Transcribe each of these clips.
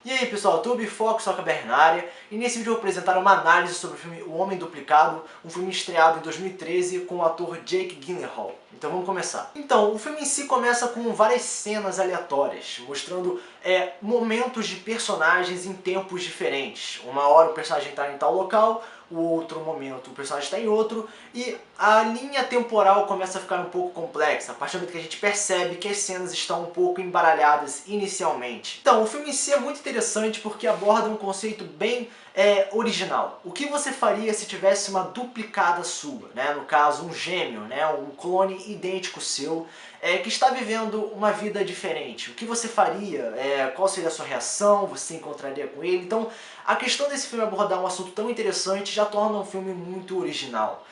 E aí pessoal, tudo Foco, só Cabernet na área, e nesse vídeo eu vou apresentar uma análise sobre o filme O Homem Duplicado, um filme estreado em 2013 com o ator Jake Gyllenhaal. Então vamos começar. Então, o filme em si começa com várias cenas aleatórias, mostrando momentos de personagens em tempos diferentes. Uma hora o personagem está em tal local, o outro momento o personagem está em outro, e a linha temporal começa a ficar um pouco complexa, a partir do momento que a gente percebe que as cenas estão um pouco embaralhadas inicialmente. Então, o filme em si é muito interessante porque aborda um conceito bem original. O que você faria se tivesse uma duplicada sua, né? No caso, um gêmeo, né? Um clone idêntico seu, que está vivendo uma vida diferente. O que você faria? Qual seria a sua reação? Você se encontraria com ele? Então, a questão desse filme abordar um assunto tão interessante já torna um filme muito original.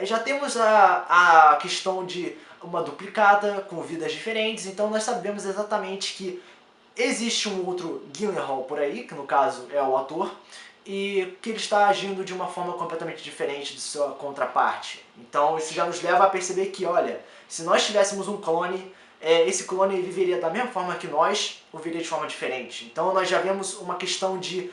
Já temos a questão de uma duplicada com vidas diferentes, então nós sabemos exatamente que existe um outro Gyllenhaal por aí, que no caso é o ator, e que ele está agindo de uma forma completamente diferente de sua contraparte. Então isso já nos leva a perceber que, olha, se nós tivéssemos um clone, esse clone viveria da mesma forma que nós, ou viveria de forma diferente. Então nós já vemos uma questão de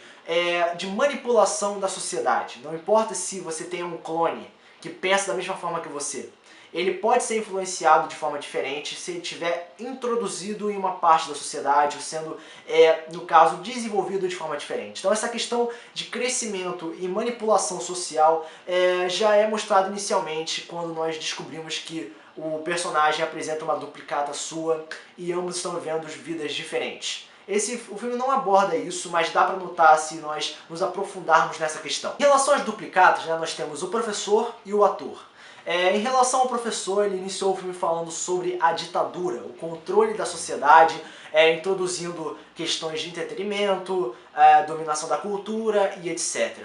manipulação da sociedade. Não importa se você tem um clone que pensa da mesma forma que você, ele pode ser influenciado de forma diferente se ele tiver introduzido em uma parte da sociedade, ou sendo, no caso, desenvolvido de forma diferente. Então essa questão de crescimento e manipulação social já é mostrado inicialmente quando nós descobrimos que o personagem apresenta uma duplicata sua e ambos estão vivendo vidas diferentes. O filme não aborda isso, mas dá para notar se nós nos aprofundarmos nessa questão. Em relação às duplicatas, né, nós temos o professor e o ator. Em relação ao professor, ele iniciou o filme falando sobre a ditadura, o controle da sociedade, introduzindo questões de entretenimento, dominação da cultura e etc.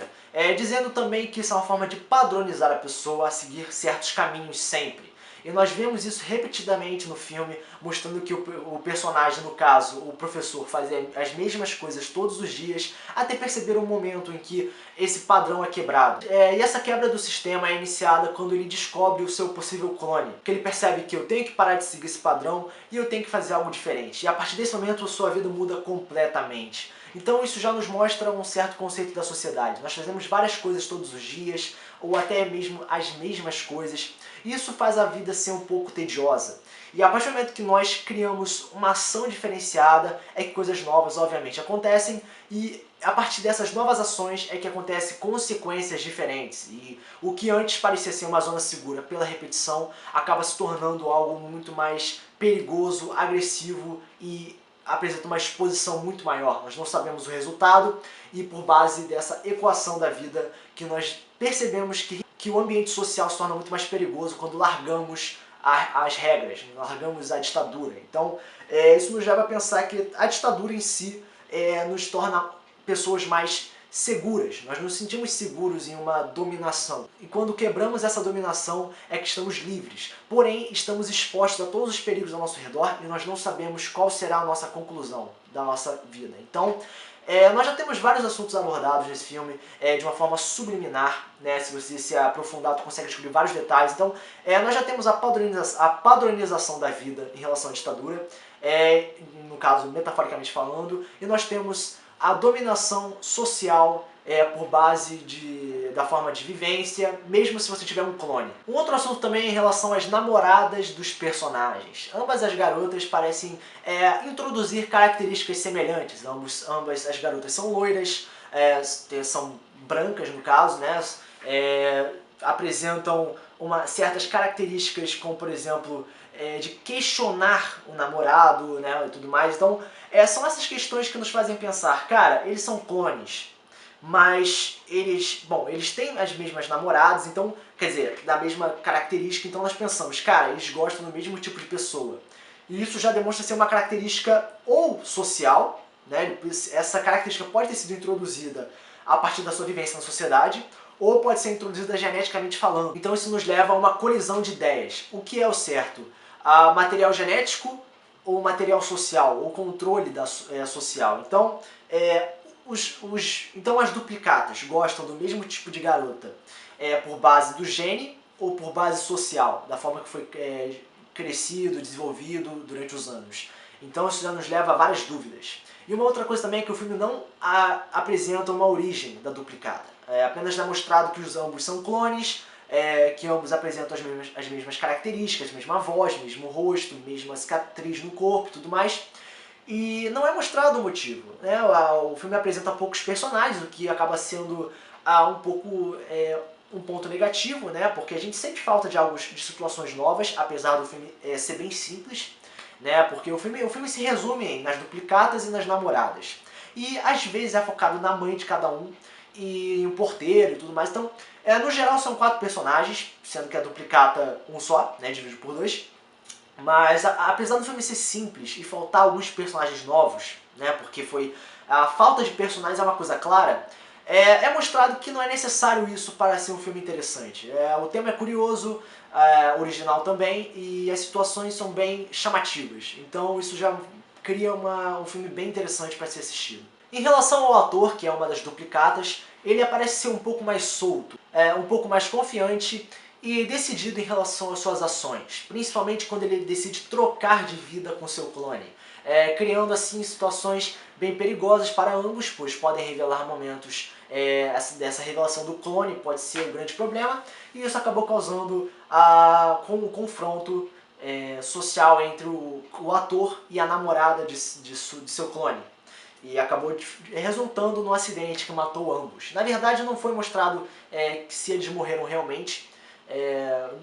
Dizendo também que isso é uma forma de padronizar a pessoa a seguir certos caminhos sempre. E nós vemos isso repetidamente no filme, mostrando que o personagem, no caso, o professor, fazia as mesmas coisas todos os dias, até perceber um momento em que esse padrão é quebrado. E essa quebra do sistema é iniciada quando ele descobre o seu possível clone, que ele percebe que eu tenho que parar de seguir esse padrão e eu tenho que fazer algo diferente. E a partir desse momento a sua vida muda completamente. Então isso já nos mostra um certo conceito da sociedade. Nós fazemos várias coisas todos os dias, ou até mesmo as mesmas coisas, e isso faz a vida ser um pouco tediosa. E a partir do momento que nós criamos uma ação diferenciada, é que coisas novas obviamente acontecem, e a partir dessas novas ações é que acontecem consequências diferentes. E o que antes parecia ser uma zona segura pela repetição, acaba se tornando algo muito mais perigoso, agressivo e apresenta uma exposição muito maior. Nós não sabemos o resultado e por base dessa equação da vida que nós percebemos que o ambiente social se torna muito mais perigoso quando largamos as regras, largamos a ditadura. Então isso nos leva a pensar que a ditadura em si nos torna pessoas mais seguras. Nós nos sentimos seguros em uma dominação. E quando quebramos essa dominação é que estamos livres. Porém, estamos expostos a todos os perigos ao nosso redor e nós não sabemos qual será a nossa conclusão da nossa vida. Então, nós já temos vários assuntos abordados nesse filme de uma forma subliminar, né? Se você se aprofundar, tu consegue descobrir vários detalhes. Então, nós já temos a padronização da vida em relação à ditadura, no caso, metaforicamente falando, e nós temos a dominação social por base da forma de vivência, mesmo se você tiver um clone. Um outro assunto também é em relação às namoradas dos personagens. Ambas as garotas parecem introduzir características semelhantes. Ambas as garotas são loiras, são brancas no caso, né? Apresentam certas características como, por exemplo, de questionar o namorado, né, e tudo mais. Então, são essas questões que nos fazem pensar, cara, eles são clones, mas eles têm as mesmas namoradas, então, quer dizer, da mesma característica, então nós pensamos, cara, eles gostam do mesmo tipo de pessoa. E isso já demonstra ser uma característica ou social, né, essa característica pode ter sido introduzida a partir da sua vivência na sociedade, ou pode ser introduzida geneticamente falando. Então isso nos leva a uma colisão de ideias. O que é o certo? Material genético ou material social, ou controle social. Então, então as duplicatas gostam do mesmo tipo de garota por base do gene ou por base social, da forma que foi crescido, desenvolvido durante os anos. Então isso já nos leva a várias dúvidas. E uma outra coisa também é que o filme não apresenta uma origem da duplicata. Apenas é mostrado que os ambos são clones, que ambos apresentam as mesmas características, mesma voz, mesmo rosto, mesma cicatriz no corpo e tudo mais. E não é mostrado o motivo, né? O filme apresenta poucos personagens, o que acaba sendo um pouco um ponto negativo, né? Porque a gente sente falta de situações novas, apesar do filme ser bem simples, né? Porque o filme se resume nas duplicatas e nas namoradas. E às vezes é focado na mãe de cada um e em um porteiro e tudo mais. Então, no geral são 4 personagens, sendo que a duplicata um só, né? Dividido por 2. Mas apesar do filme ser simples e faltar alguns personagens novos, né, porque a falta de personagens é uma coisa clara, é mostrado que não é necessário isso para ser um filme interessante. O tema é curioso, original também, e as situações são bem chamativas. Então isso já cria um filme bem interessante para ser assistido. Em relação ao ator, que é uma das duplicatas, ele parece ser um pouco mais solto, um pouco mais confiante e decidido em relação às suas ações, principalmente quando ele decide trocar de vida com seu clone, criando assim situações bem perigosas para ambos, pois podem revelar momentos dessa revelação do clone, pode ser um grande problema, e isso acabou causando um confronto social entre o ator e a namorada de seu clone. E acabou resultando num acidente que matou ambos. Na verdade não foi mostrado se eles morreram realmente,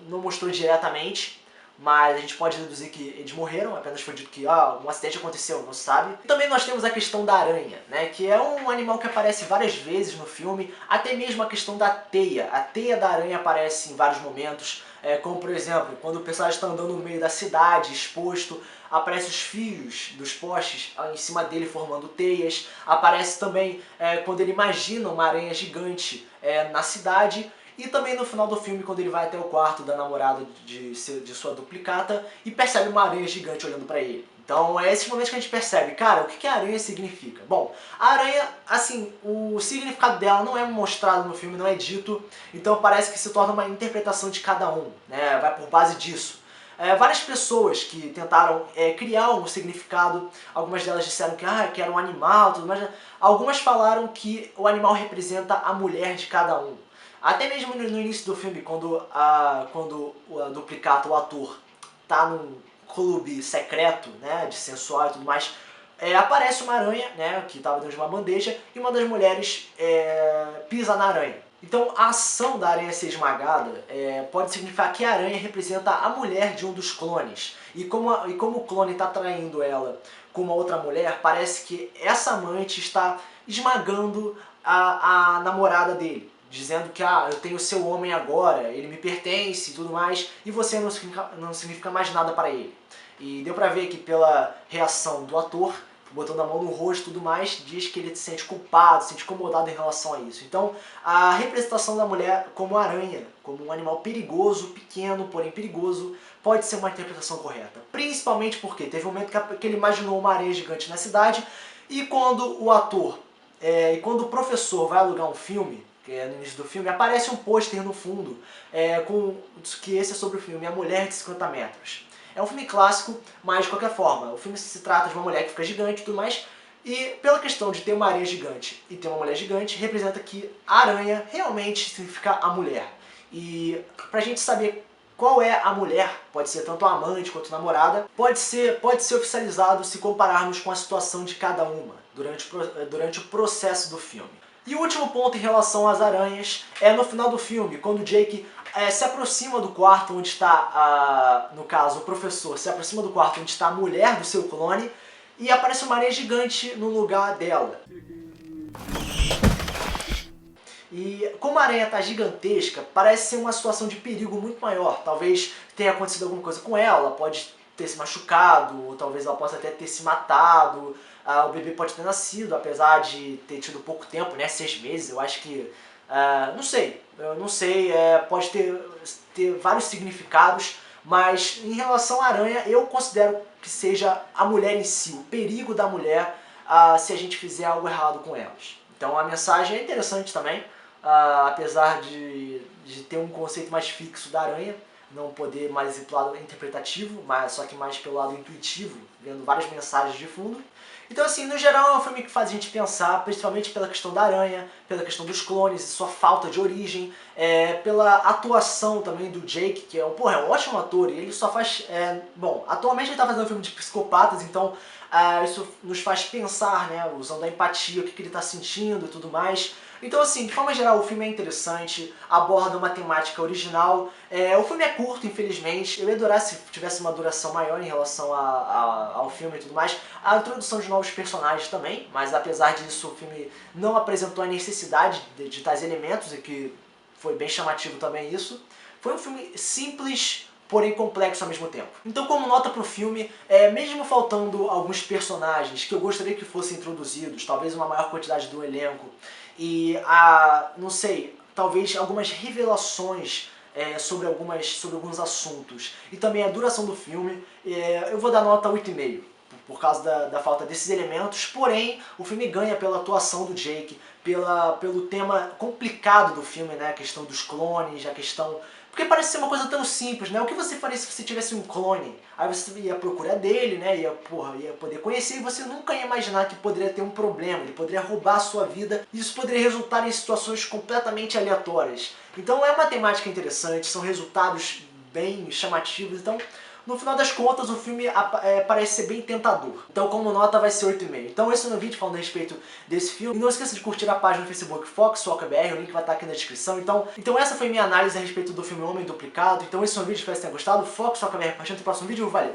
não mostrou diretamente, mas a gente pode deduzir que eles morreram, apenas foi dito que um acidente aconteceu, não se sabe. E também nós temos a questão da aranha, né, que é um animal que aparece várias vezes no filme, até mesmo a questão da teia. A teia da aranha aparece em vários momentos, como por exemplo, quando o personagem está andando no meio da cidade, exposto, aparece os fios dos postes em cima dele formando teias, aparece também quando ele imagina uma aranha gigante na cidade, e também no final do filme, quando ele vai até o quarto da namorada de sua duplicata e percebe uma aranha gigante olhando pra ele. Então é esses momentos que a gente percebe, cara, o que a aranha significa? Bom, a aranha, assim, o significado dela não é mostrado no filme, não é dito, então parece que se torna uma interpretação de cada um, né? Vai por base disso. Várias pessoas que tentaram criar um significado, algumas delas disseram que era um animal, tudo mais. Algumas falaram que o animal representa a mulher de cada um. Até mesmo no início do filme, quando o duplicata, o ator, tá num clube secreto, né, de sensual e tudo mais, aparece uma aranha, né, que estava dentro de uma bandeja, e uma das mulheres pisa na aranha. Então a ação da aranha ser esmagada pode significar que a aranha representa a mulher de um dos clones. E como o clone está traindo ela com uma outra mulher, parece que essa amante está esmagando a namorada dele, dizendo que eu tenho seu homem agora, ele me pertence e tudo mais, e você não significa mais nada para ele. E deu pra ver que pela reação do ator, botando a mão no rosto e tudo mais, diz que ele se sente culpado, se sente incomodado em relação a isso. Então, a representação da mulher como aranha, como um animal perigoso, pequeno, porém perigoso, pode ser uma interpretação correta. Principalmente porque teve um momento que ele imaginou uma aranha gigante na cidade, e quando o ator, e quando o professor vai alugar um filme, que é no início do filme, aparece um pôster no fundo, que esse é sobre o filme A Mulher de 50 Metros. É um filme clássico, mas de qualquer forma, o filme se trata de uma mulher que fica gigante e tudo mais, e pela questão de ter uma aranha gigante e ter uma mulher gigante, representa que a aranha realmente significa a mulher. E pra gente saber qual é a mulher, pode ser tanto a amante quanto a namorada, pode ser oficializado se compararmos com a situação de cada uma durante o processo do filme. E o último ponto em relação às aranhas é no final do filme, quando o Jake se aproxima do quarto onde está, no caso, o professor se aproxima do quarto onde está a mulher do seu clone, e aparece uma aranha gigante no lugar dela. E como a aranha está gigantesca, parece ser uma situação de perigo muito maior. Talvez tenha acontecido alguma coisa com ela, pode ter se machucado, ou talvez ela possa até ter se matado. O bebê pode ter nascido, apesar de ter tido pouco tempo, né, 6 meses, eu acho que... eu não sei, pode ter vários significados, mas em relação à aranha, eu considero que seja a mulher em si, o perigo da mulher se a gente fizer algo errado com elas. Então a mensagem é interessante também, apesar de ter um conceito mais fixo da aranha, não poder mais ir pelo lado interpretativo, só que mais pelo lado intuitivo, vendo várias mensagens de fundo. Então assim, no geral é um filme que faz a gente pensar, principalmente pela questão da aranha, pela questão dos clones e sua falta de origem, pela atuação também do Jake, que é um ótimo ator, e ele só faz... bom, atualmente ele tá fazendo um filme de psicopatas, então isso nos faz pensar, né, usando a empatia, o que ele tá sentindo e tudo mais. Então assim, de forma geral, o filme é interessante, aborda uma temática original. O filme é curto, infelizmente. Eu ia adorar se tivesse uma duração maior em relação ao filme e tudo mais. A introdução de novos personagens também, mas apesar disso o filme não apresentou a necessidade de tais elementos, e que foi bem chamativo também isso. Foi um filme simples, porém complexo ao mesmo tempo. Então, como nota pro filme, mesmo faltando alguns personagens que eu gostaria que fossem introduzidos, talvez uma maior quantidade do elenco, e não sei, talvez algumas revelações sobre alguns assuntos, e também a duração do filme, eu vou dar nota 8,5. Por causa da falta desses elementos, porém o filme ganha pela atuação do Jake, pelo tema complicado do filme, né? A questão dos clones, a questão... Porque parece ser uma coisa tão simples, né? O que você faria se você tivesse um clone? Aí você ia procurar dele, né? Ia poder conhecer, e você nunca ia imaginar que poderia ter um problema, ele poderia roubar a sua vida, e isso poderia resultar em situações completamente aleatórias. Então é uma temática interessante, são resultados bem chamativos, então... No final das contas, o filme parece ser bem tentador. Então, como nota, vai ser 8,5. Então, esse é o meu vídeo falando a respeito desse filme. E não esqueça de curtir a página no Facebook FoxSoccerBR, o link vai estar aqui na descrição. Então essa foi minha análise a respeito do filme Homem Duplicado. Então, esse é o vídeo, espero que vocês tenham gostado. FoxSoccerBR, a gente no próximo vídeo. Valeu!